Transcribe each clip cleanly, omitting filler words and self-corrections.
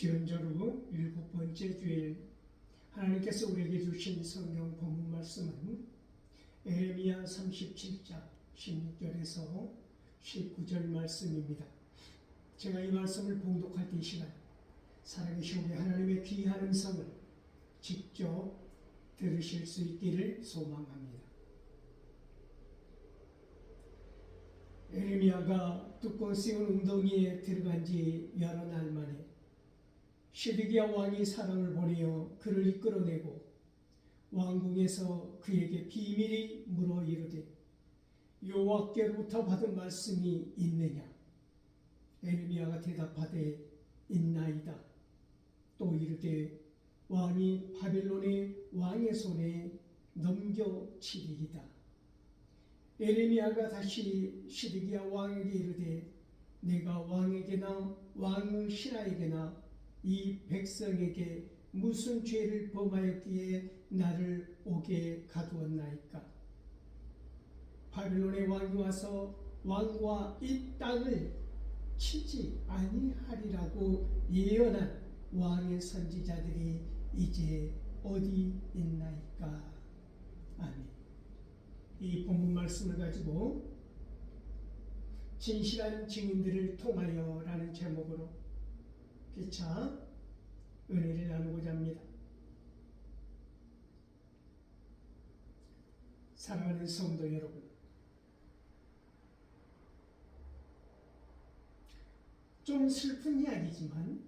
주연절후 7번째 주일 하나님께서 우리에게 주신 성경 본문 말씀은 에레미야 37장 16절에서 19절 말씀입니다. 제가 이 말씀을 봉독할 때 이 시간 살아계신 우리 하나님의 귀한 음성을 직접 들으실 수 있기를 소망합니다. 에레미야가 뚜껑 씌운 웅덩이에 들어간 지 여러 날 만에 시드기야 왕이 사람을 보내어 그를 이끌어내고 왕궁에서 그에게 비밀히 물어 이르되 여호와께로부터 받은 말씀이 있느냐? 에레미야가 대답하되 있나이다. 또 이르되 왕이 바벨론의 왕의 손에 넘겨치리이다. 에레미야가 다시 시드기야 왕에게 이르되 내가 왕에게나 왕의 신하에게나 이 백성에게 무슨 죄를 범하였기에 나를 오게 가두었나이까? 바벨론의 왕이 와서 왕과 이 땅을 치지 아니하리라고 예언한 왕의 선지자들이 이제 어디 있나이까? 아멘. 이 본문 말씀을 가지고 진실한 증인들을 통하여 라는 제목으로 피차 은혜를 나누고자 합니다. 사랑하는 성도 여러분, 좀 슬픈 이야기지만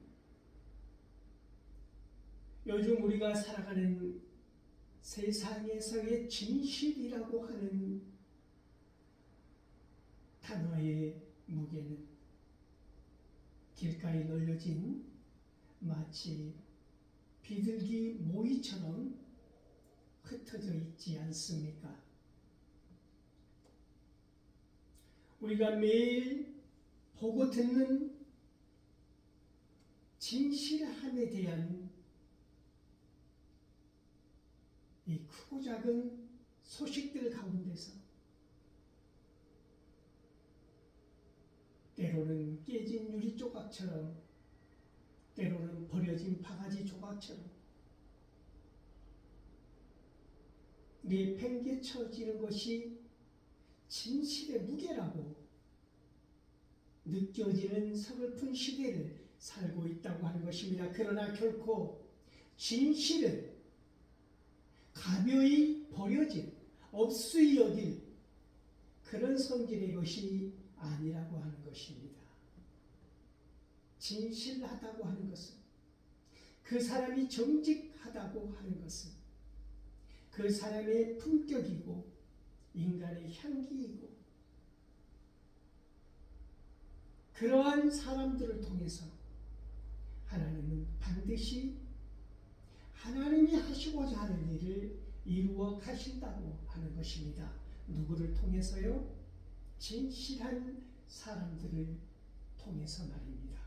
요즘 우리가 살아가는 세상에서의 진실이라고 하는 단어의 무게는 길가에 널려진 마치 비둘기 모이처럼 흩어져 있지 않습니까? 우리가 매일 보고 듣는 진실함에 대한 이 크고 작은 소식들 가운데서 때로는 깨진 유리 조각처럼, 때로는 버려진 바가지 조각처럼 내팽개쳐지는 것이 진실의 무게라고 느껴지는 서글픈 시대를 살고 있다고 하는 것입니다. 그러나 결코 진실은 가벼이 버려질, 없이 여길 그런 성질의 것이 아니라고 하는 것입니다. 진실하다고 하는 것은, 그 사람이 정직하다고 하는 것은 그 사람의 품격이고 인간의 향기이고, 그러한 사람들을 통해서 하나님은 반드시 하나님이 하시고자 하는 일을 이루어 가신다고 하는 것입니다. 누구를 통해서요? 진실한 사람들을 통해서 말입니다.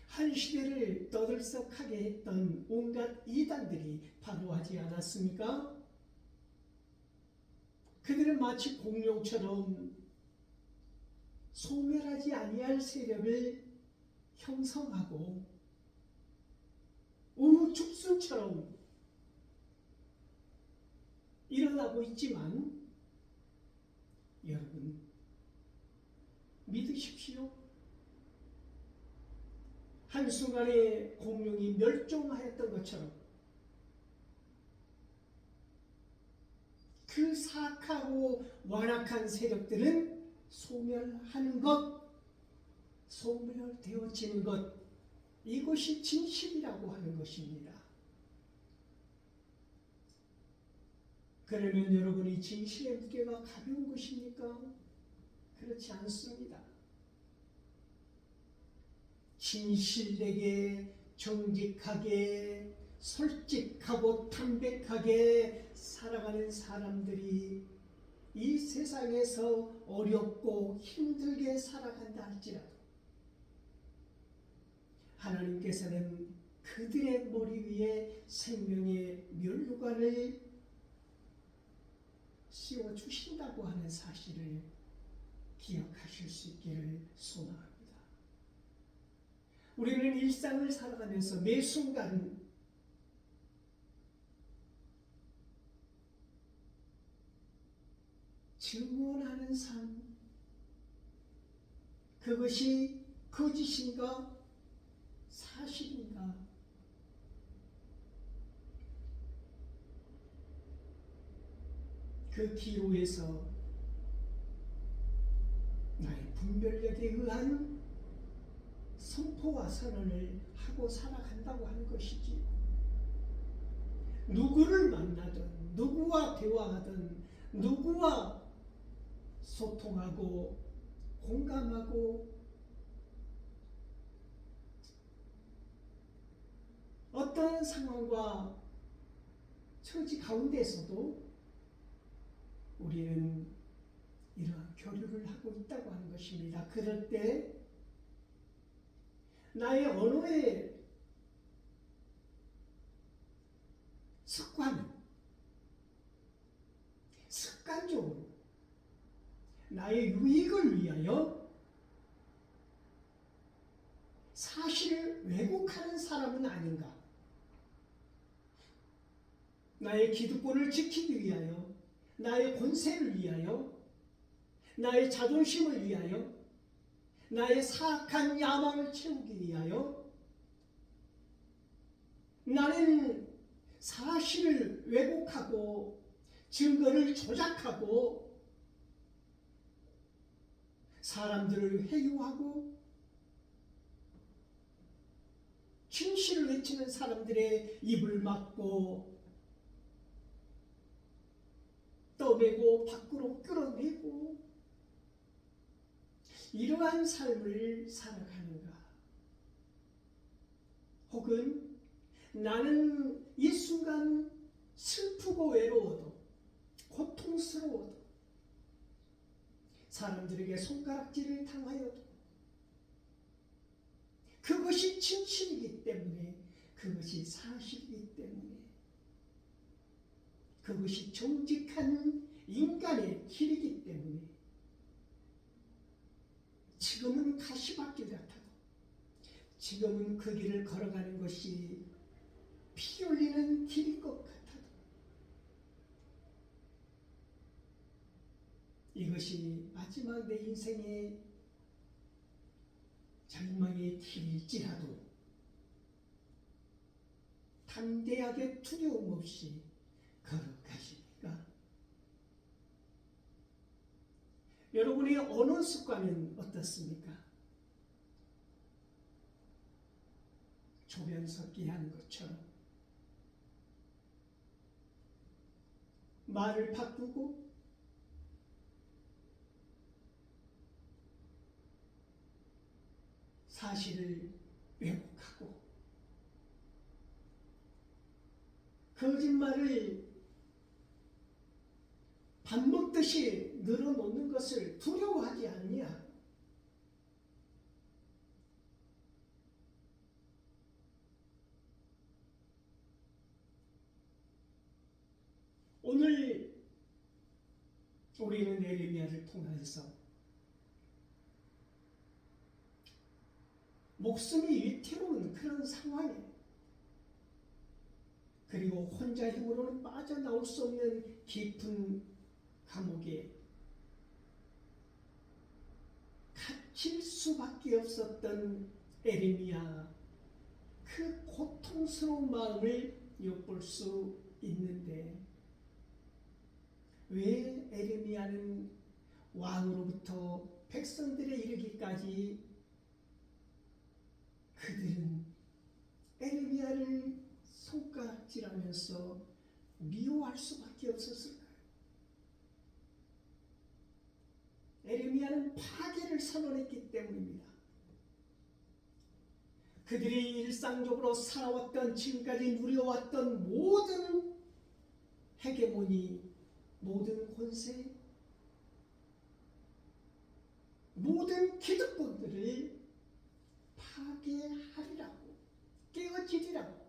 한 시대를 떠들썩하게 했던 온갖 이단들이 바로 하지 않았습니까? 그들은 마치 공룡처럼 소멸하지 아니할 세력을 형성하고 우후죽순처럼 일어나고 있지만, 여러분 믿으십시오. 한순간에 공룡이 멸종하였던 것처럼 그 사악하고 완악한 세력들은 소멸하는 것, 소멸되어지는 것, 이것이 진실이라고 하는 것입니다. 그러면 여러분이 진실의 무게가 가벼운 것입니까? 그렇지 않습니다. 진실되게, 정직하게, 솔직하고 담백하게 살아가는 사람들이 이 세상에서 어렵고 힘들게 살아간다 할지라도 하나님께서는 그들의 머리 위에 생명의 면류관을 씌워주신다고 하는 사실을 기억하실 수 있기를 소망합니다. 우리는 일상을 살아가면서 매 순간 증언하는 삶, 그것이 거짓인가 사실인가, 그 기로에서 나의 분별력에 의한 선포와 선언을 하고 살아간다고 하는 것이지. 누구를 만나든 누구와 대화하든 누구와 소통하고 공감하고 어떤 상황과 처지 가운데서도 우리는 이러한 교류를 하고 있다고 하는 것입니다. 그럴 때 나의 언어의 습관적으로 나의 유익을 위하여 사실을 왜곡하는 사람은 아닌가? 나의 기득권을 지키기 위하여, 나의 권세를 위하여, 나의 자존심을 위하여, 나의 사악한 야망을 채우기 위하여 나는 사실을 왜곡하고 증거를 조작하고 사람들을 회유하고 진실을 외치는 사람들의 입을 막고 떠매고 밖으로 끌어내고 이러한 삶을 살아가는가? 혹은 나는 이 순간 슬프고 외로워도 고통스러워도 사람들에게 손가락질을 당하여도 그것이 진실이기 때문에, 그것이 사실이기 때문에, 그것이 정직한 인간의 길이기 때문에 지금은 가시밭길 같아도, 지금은 그 길을 걸어가는 것이 피 흘리는 길일 것 같아도, 이것이 마지막 내 인생의 절망의 길일지라도 담대하게 두려움 없이 걸어가십니까? 여러분의 언어 습관은 어떻습니까? 조변석기 하는 것처럼 말을 바꾸고 사실을 왜곡하고 거짓말을 밥 먹듯이 늘어놓는 것을 두려워하지 않냐? 오늘 우리는 에레미야를 통해서 목숨이 위태로운 그런 상황에, 그리고 혼자 힘으로는 빠져나올 수 없는 깊은 감옥에 갇힐 수밖에 없었던 에레미야, 그 고통스러운 마음을 엿볼 수 있는데, 왜 에레미야는 왕으로부터 백성들에 이르기까지 그들은 에레미야를 손가락질하면서 미워할 수밖에 없었을까요? 에레미야는 파괴를 선언했기 때문입니다. 그들이 일상적으로 살아왔던, 지금까지 누려왔던 모든 헤게모니, 모든 권세, 모든 기득권들을 파괴하리라고, 깨어지리라고,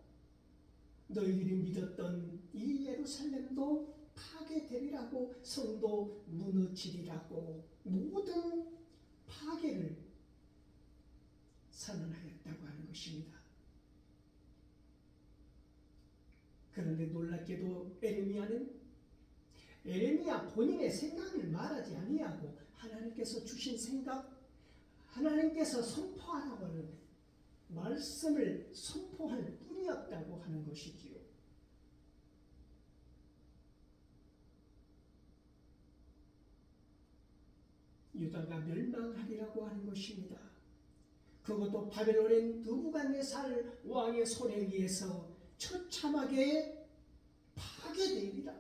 너희들이 믿었던 이 예루살렘도 파괴되리라고, 성도 무너지리라고, 모든 파괴를 선언하였다고 하는 것입니다. 그런데 놀랍게도 에레미야 본인의 생각을 말하지 아니하고 하나님께서 주신 생각, 하나님께서 선포하라고 하는 말씀을 선포할 뿐이었다고 하는 것이지요. 유다가 멸망하리라고 하는 것입니다. 그것도 바벨론의 느부갓네살 왕의 손에 의해서 처참하게 파괴되리라.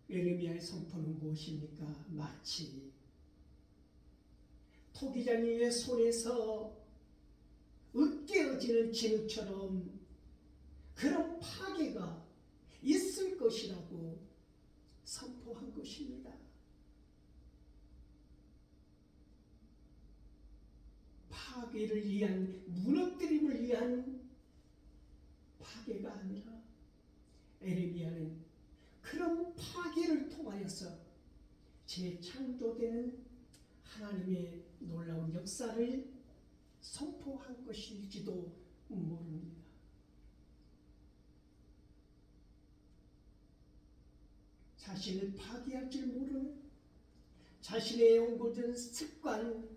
에레미야의 선포는 무엇입니까? 마치 토기장이의 손에서 으깨어지는 진흙처럼 그런 파괴가 있을 것이라고 선포한 것입니다. 파괴를 위한, 무너뜨림을 위한 파괴가 아니라 에레미야는 그런 파괴를 통하여서 재창조되는 하나님의 놀라운 역사를 선포한 것일지도 모릅니다. 자신을 파괴할 줄 모르는, 자신의 옹고전 습관,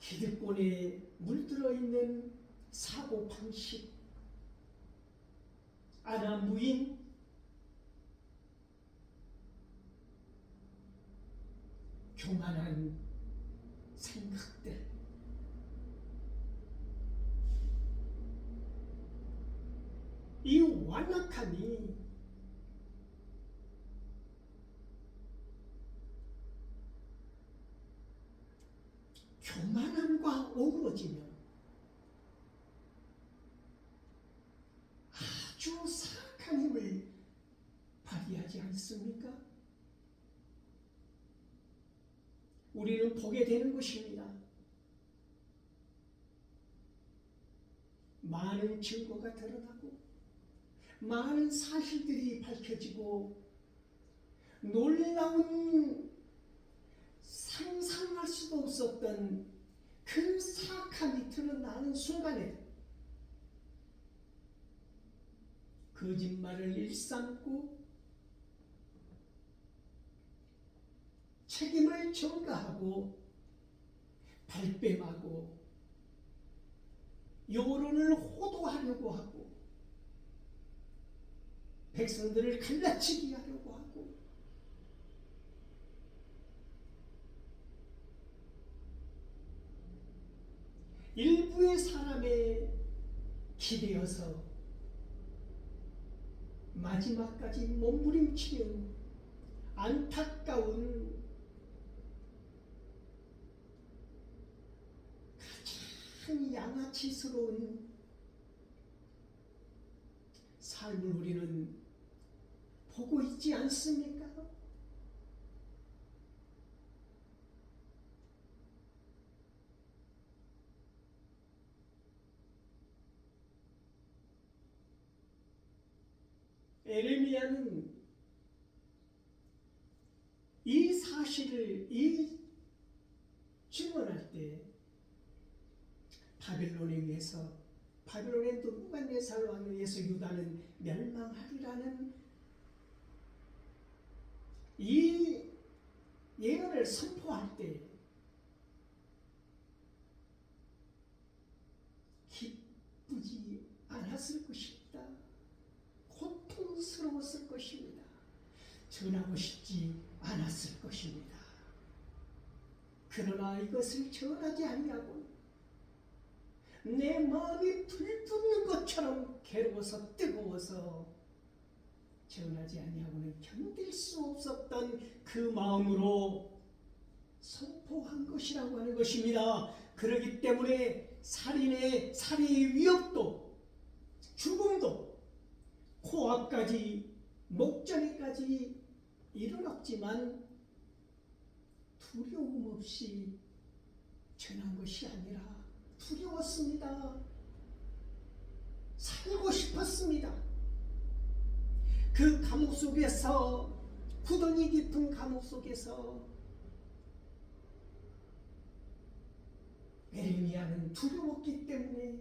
기득권에 물들어 있는 사고방식, 아나무인, 교만한 생각들, 이 완악함이 교만함과 어우러지며 아주 사악한 힘을 발휘하지 않습니까? 우리는 보게 되는 것입니다. 많은 증거가 드러나고 많은 사실들이 밝혀지고 놀라운 상상할 수도 없었던 그 사악함이 드러나는 순간에 거짓말을 일삼고 책임을 전가하고 발뺌하고 여론을 호도하려고 하고 백성들을 갈라치게 하려고 하고 일부의 사람에 기대어서 마지막까지 몸부림치는 안타까운 가장 양아치스러운 삶을 우리는 보고 있지 않습니까? 에레미야는 이 사실을 증언할 때 바벨론에 의해서, 바벨론의 느부갓네살 왕에 의해서 유다는 멸망하리라는 이 예언을 선포할 때 기쁘지 않았을 것입니다. 고통스러웠을 것입니다. 전하고 싶지 않았을 것입니다. 그러나 이것을 전하지 아니하고 내 마음이 불붙는 것처럼 괴로워서 뜨거워서 전하지 아니하고는 견딜 수 없었던 그 마음으로 선포한 것이라고 하는 것입니다. 그렇기 때문에 살인의 위협도, 죽음도 코앞까지, 목전에까지 이르렀지만 두려움 없이 전한 것이 아니라 두려웠습니다. 살고 싶었습니다. 그 감옥 속에서, 구덩이 깊은 감옥 속에서 에레미야는 두려웠기 때문에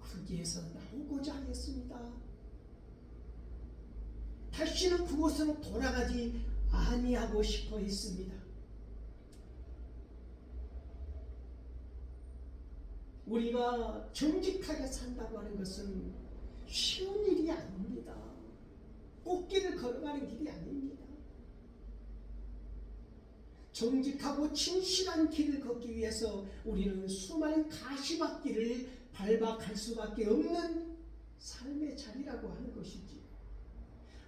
거기에서 나오고자 하였습니다. 다시는 그곳으로 돌아가지 아니하고 싶어 했습니다. 우리가 정직하게 산다고 하는 것은 쉬운 일이 아닙니다. 꽃길을 걸어가는 길이 아닙니다. 정직하고 진실한 길을 걷기 위해서 우리는 수많은 가시밭길을 밟아 갈 수밖에 없는 삶의 자리라고 하는 것이지.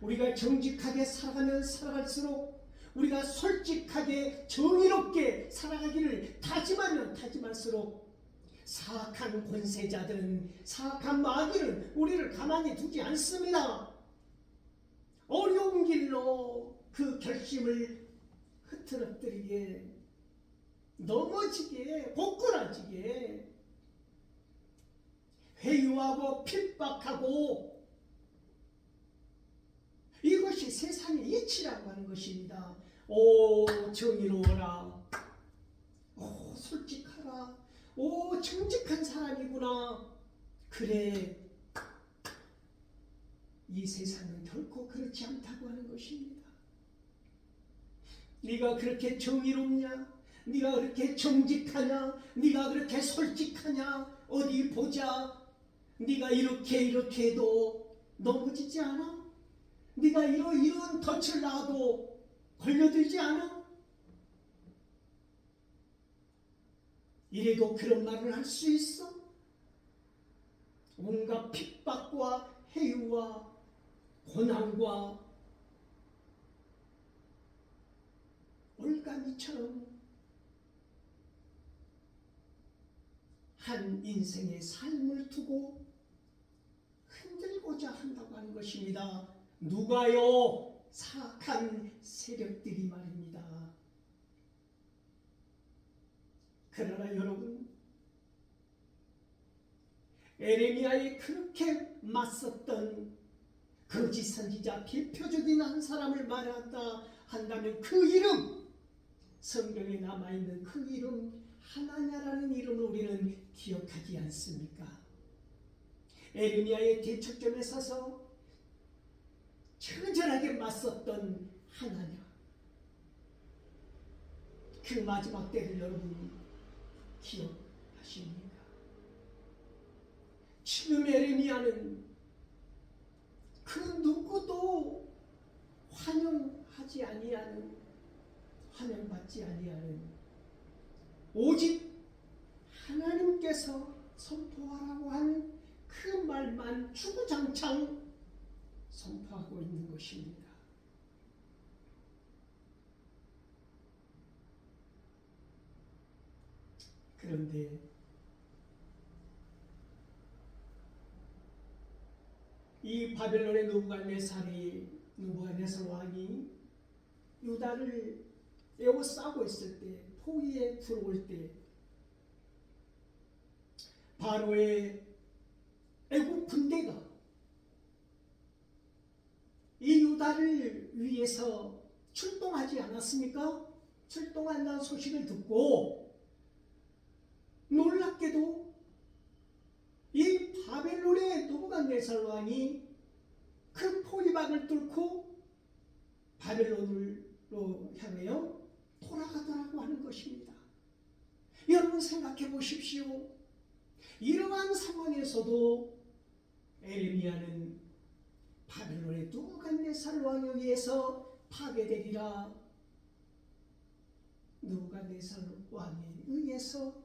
우리가 정직하게 살아가면 살아갈수록, 우리가 솔직하게 정의롭게 살아가기를 다짐하면 다짐할수록 사악한 권세자들은, 사악한 마귀는 우리를 가만히 두지 않습니다. 어려운 길로 그 결심을 흐트러뜨리게, 넘어지게, 고꾸라지게 회유하고 핍박하고, 이것이 세상의 이치라고 하는 것입니다. 오 정의로워라, 오 솔직하라, 오 정직한 사람이구나. 그래, 이 세상은 결코 그렇지 않다고 하는 것입니다. 네가 그렇게 정의롭냐? 네가 그렇게 정직하냐? 네가 그렇게 솔직하냐? 어디 보자. 네가 이렇게 해도 넘어지지 않아? 네가 이런 덫을 놔도 걸려들지 않아? 이래도 그런 말을 할 수 있어? 온갖 핍박과 해유와 고난과 올가미처럼 한 인생의 삶을 두고 흔들고자 한다고 하는 것입니다. 누가요? 사악한 세력들이 말입니다. 그러나 여러분, 에레미야에 그렇게 맞섰던 거짓 선지자, 대표적인 한 사람을 말한다 한다면 그 이름, 성경에 남아있는 그 이름, 하나냐라는 이름을 우리는 기억하지 않습니까? 에레미야의 대척점에 서서 처절하게 맞섰던 하나냐, 그 마지막 때를 여러분 기억하십니까? 지금 에레미야는 그 누구도 환영하지 아니하는, 환영받지 아니하는, 오직 하나님께서 선포하라고 한 그 말만 주구장창 선포하고 있는 것입니다. 그런데 이 바벨론의 느부갓네살 왕이 유다를 에워싸고 있을 때, 포위에 들어올 때, 바로의 애국 군대가 이 유다를 위해서 출동하지 않았습니까? 출동한다는 소식을 듣고 놀랍게도 이 바벨론의 느부갓네살 왕이 그 포위박을 뚫고 바벨론으로 향하여 돌아가더라고 하는 것입니다. 여러분 생각해 보십시오. 이러한 상황에서도 에레미야는 바벨론의 느부갓네살 왕에 의해서 파괴되리라, 느부갓네살 왕에 의해서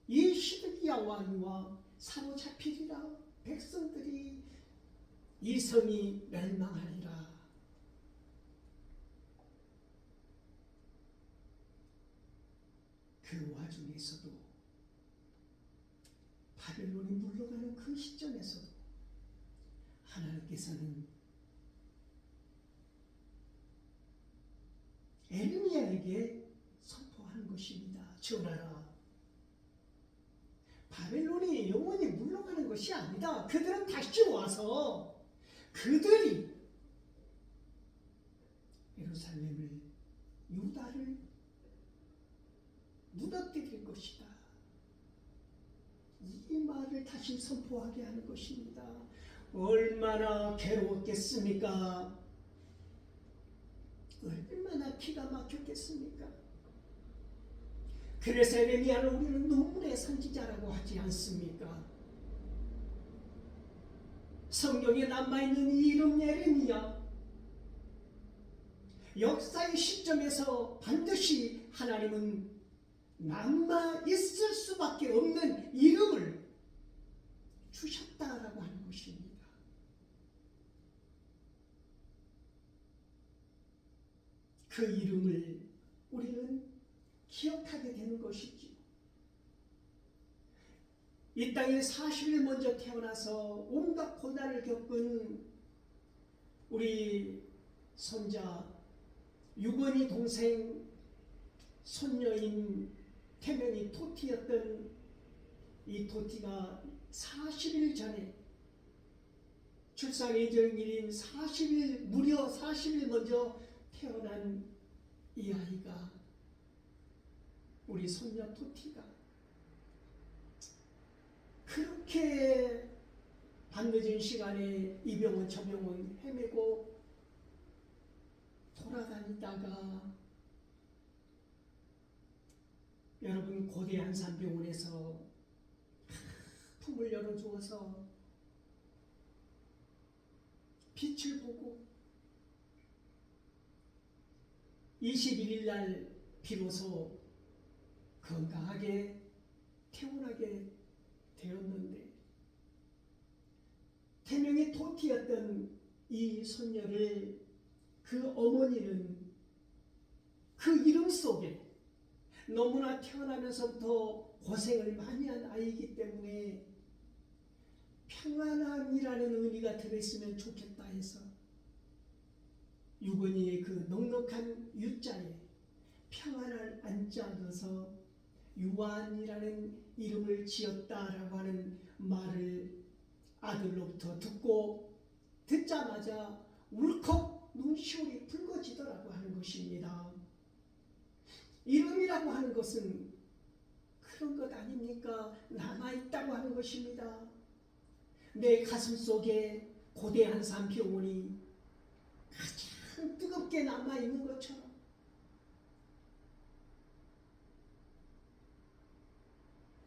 이 시드기야 왕과 사로잡히리라, 백성들이 이 성이 멸망하리라. 그 와중에서도, 바벨론이 물러가는 그 시점에서도 하나님께서는 에레미야에게 선포하는 것입니다. 전하라, 바벨론이 영원히 물러가는 것이 아니다. 그들은 다시 와서 그들이 예루살렘을, 유다를 무너뜨릴 것이다. 이 말을 다시 선포하게 하는 것입니다. 얼마나 괴로웠겠습니까? 얼마나 기가 막혔겠습니까? 그래서 에레미야를 우리는 눈물의 선지자라고 하지 않습니까? 성경에 남아있는 이 이름 에레미야, 역사의 시점에서 반드시 하나님은 남아있을 수밖에 없는 이름을 주셨다라고 하는 것입니다. 그 이름을 우리는 기억하게 되는 것이지요. 이 땅에 40일 먼저 태어나서 온갖 고난을 겪은 우리 손자 유건이 동생 손녀인 태명이 토티였던 이 토티가 40일 전에 출산 예정일인 40일, 무려 40일 먼저 태어난 이 아이가, 우리 손녀 토티가 그렇게 밤늦은 시간에 이 병원 저 병원 헤매고 돌아다니다가 여러분 고대 안산병원에서 품을 열어주어서 빛을 보고 21일 날 비로소 건강하게 태어나게 되었는데, 태명이 토티였던 이 손녀를 그 어머니는 그 이름 속에 너무나 태어나면서부터 고생을 많이 한 아이이기 때문에 평안함이라는 의미가 들어있으면 좋겠다 해서 유건이의 그 넉넉한 유자에 평안을 안자 넣어서 유한이라는 이름을 지었다라고 하는 말을 아들로부터 듣자마자 울컥 눈시울이 붉어지더라고 하는 것입니다. 이름이라고 하는 것은 그런 것 아닙니까? 남아있다고 하는 것입니다. 내 가슴 속에 고대 안산병원이 가장 뜨겁게 남아있는 것처럼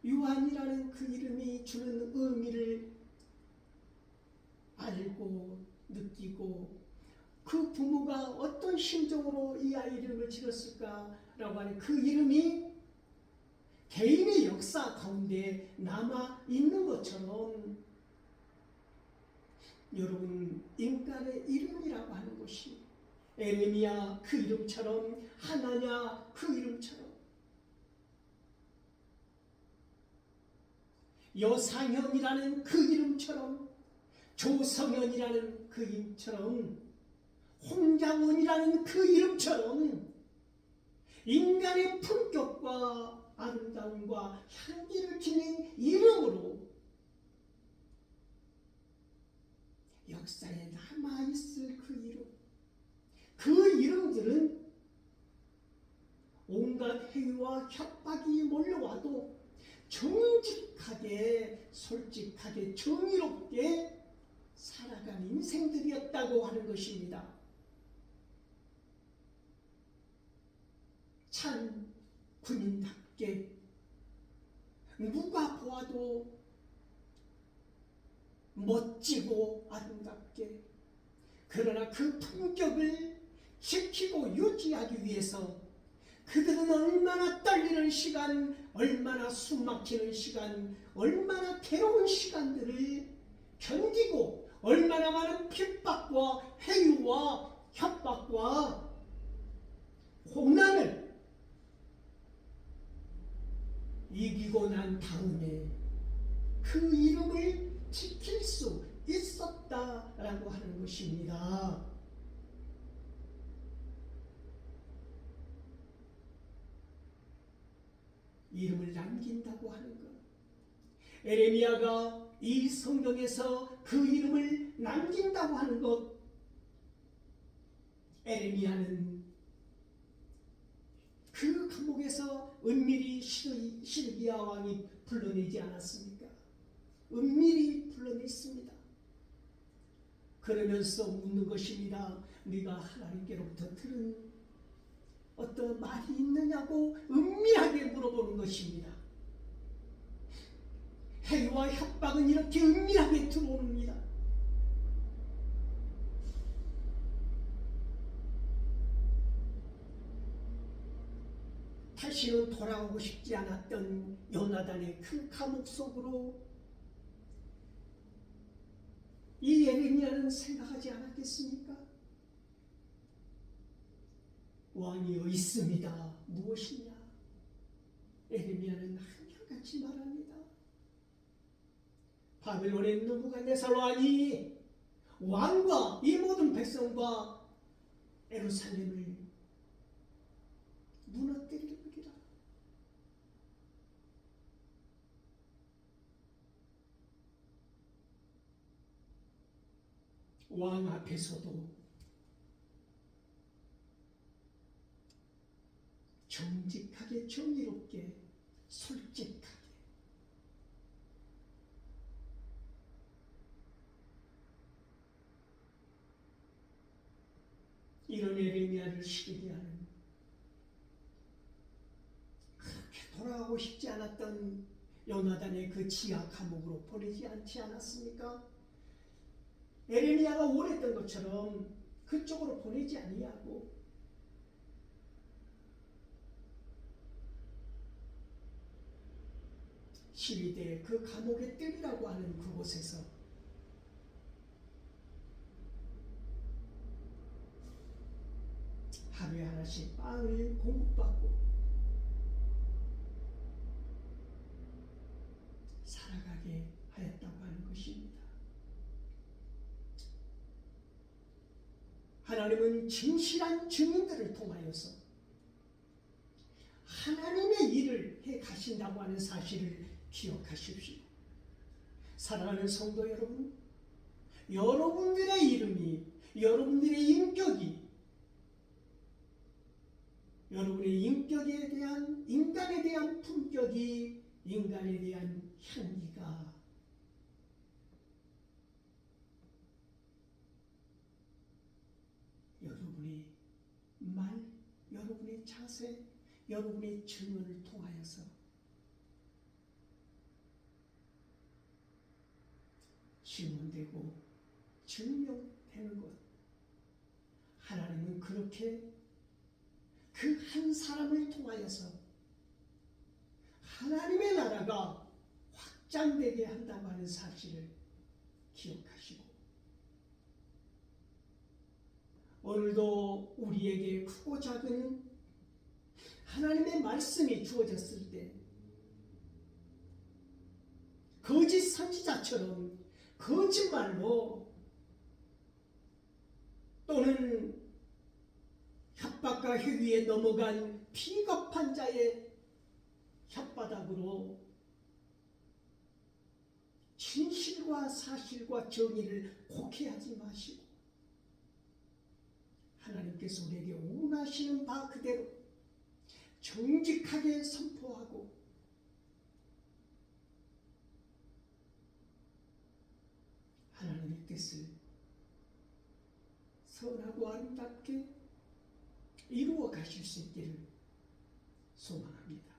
유한이라는 그 이름이 주는 의미를 알고 느끼고, 그 부모가 어떤 심정으로 이 아이 이름을 지었을까라고 하는 그 이름이 개인의 역사 가운데 남아있는 것처럼, 여러분 인간의 이름이라고 하는 것이 에레미야 그 이름처럼, 하나냐 그 이름처럼, 여상현이라는 그 이름처럼, 조성현이라는 그 이름처럼, 홍장원이라는 그 이름처럼 인간의 품격과 아름다움과 향기를 지닌 이름으로 역사에 남아있을 그 이름, 그 이름들은 온갖 해유와 협박이 몰려와도 정직하게, 솔직하게, 정의롭게 살아간 인생들이었다고 하는 것입니다. 참 군인답게, 누가 보아도 멋지고 아름답게, 그러나 그 품격을 지키고 유지하기 위해서 그들은 얼마나 떨리는 시간, 얼마나 숨막히는 시간, 얼마나 괴로운 시간들을 견디고, 얼마나 많은 핍박과 해유와 협박과 고난을 이기고 난 다음에 그 이름을 지킬 수 있었다라고 하는 것입니다. 이름을 남긴다고 하는 것, 에레미야가 이 성경에서 그 이름을 남긴다고 하는 것, 에레미야는 그 감옥에서 은밀히 시드기야 왕이 불러내지 않았습니까? 은밀히 불러냈습니다. 그러면서 묻는 것입니다. 네가 하나님께로부터 들은 어떤 말이 있느냐고 은밀하게 물어보는 것입니다. 해와 협박은 이렇게 은밀하게 들어옵니다. 다시는 돌아오고 싶지 않았던 요나단의 그 감옥 속으로 이 에레미야는 생각하지 않았겠습니까? 왕이여 있습니다. 무엇이냐? 에레미야는 한결같이 말합니다. 바벨론의 느부갓네살 왕이 왕과 이 모든 백성과 예루살렘을 무너뜨리리라. 왕 앞에서도 정직하게, 정의롭게, 솔직하게 이런 에레미야를 시기게 하는, 그렇게 돌아가고 싶지 않았던 요나단의 그 지하 감옥으로 보내지 않지 않았습니까? 에레미야가 원했던 것처럼 그쪽으로 보내지 아니하고 시위대의 그 감옥의 뜰이라고 하는 그곳에서 하루에 하나씩 빵을 공급받고 살아가게 하였다고 하는 것입니다. 하나님은 진실한 증인들을 통하여서 하나님의 일을 해 가신다고 하는 사실을 기억하십시오. 사랑하는 성도 여러분, 여러분들의 이름이, 여러분들의 인격이, 여러분의 인격에 대한, 인간에 대한 품격이, 인간에 대한 향기가 여러분의 말, 여러분의 자세, 여러분의 증언을 통하여서 증언되고 증명되는 것. 하나님은 그렇게 그 한 사람을 통하여서 하나님의 나라가 확장되게 한다고 하는 사실을 기억하시고, 오늘도 우리에게 크고 작은 하나님의 말씀이 주어졌을 때 거짓 선지자처럼 거짓말로 또는 협박과 회유에 넘어간 비겁한 자의 혓바닥으로 진실과 사실과 정의를 곡해하지 마시고 하나님께서 우리에게 원하시는 바 그대로 정직하게 선포하고 하나님의 뜻을 선하고 아름답게 이루어 가실 수 있기를 소망합니다.